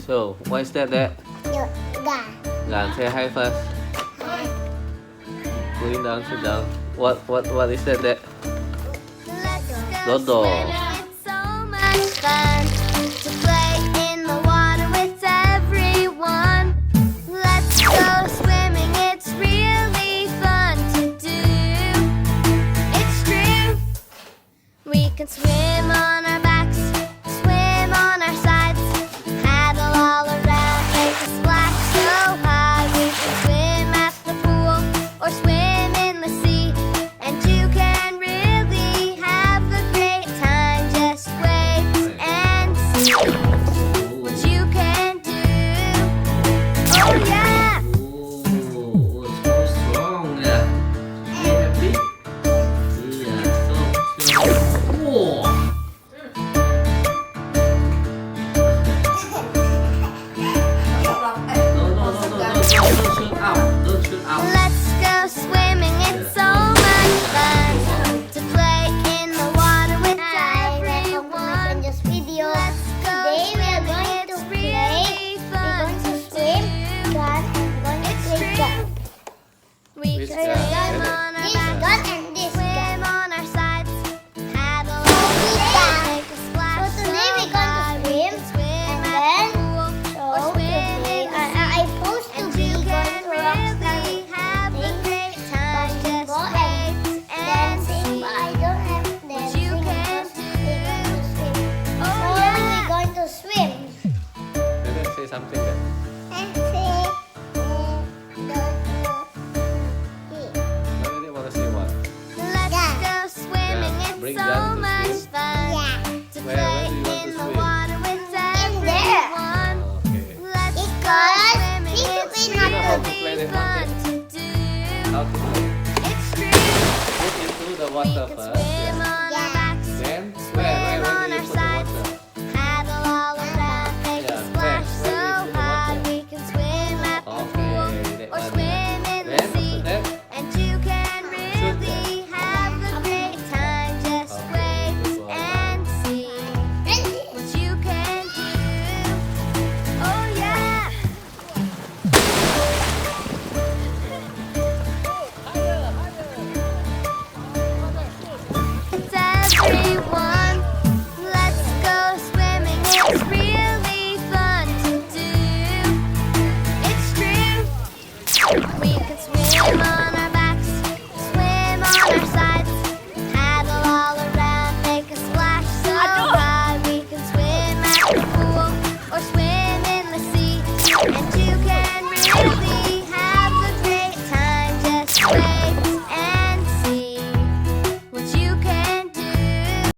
So, what is that? Gan, say hi first. Going down, sit down. What is that? Dodo. It's so much fun to play in the water with everyone. Let's go swimming, it's really fun to do. It's true. We can swim on our backs, swim on our sides, paddle all around, make a splash so high. We can swim at the pool or swim in the sea, and you can really have a great time. Just wait and see what you can do. Oh yeah! Oh, so strong, yeah. Be happy. Yeah, so. Whoa. Don't shoot out. Don't shoot out. Let's go swimming, it's so much fun to play in the water with everyone. This video. Let's go Today we are going to it's play. really We're fun going to to swim, do. gun, and going to It's play true. gun. We Which can gun? swim on our This backs, gun and this swim gun. on our sides, paddle So all we around, can- make a splash so today so we're going to high. We swim, can swim and at then- the pool or So swim today in the I supposed to and be you going can to rock really have a great time. Just basketball wait and dancing, see but I don't have what dancing you can because we're going to swim. Oh So yeah! we're going to swim. Let's say something then. And say, I really want to say what? Let's Yeah. go swimming, Yeah, it's bring so them to much swim. fun Yeah. to Where play do you want to in the swim? water with there. everyone. Okay. Let's go Because swimming, we it's should know how to really play the fun to do. How to play? It's true. Put into the We water can first.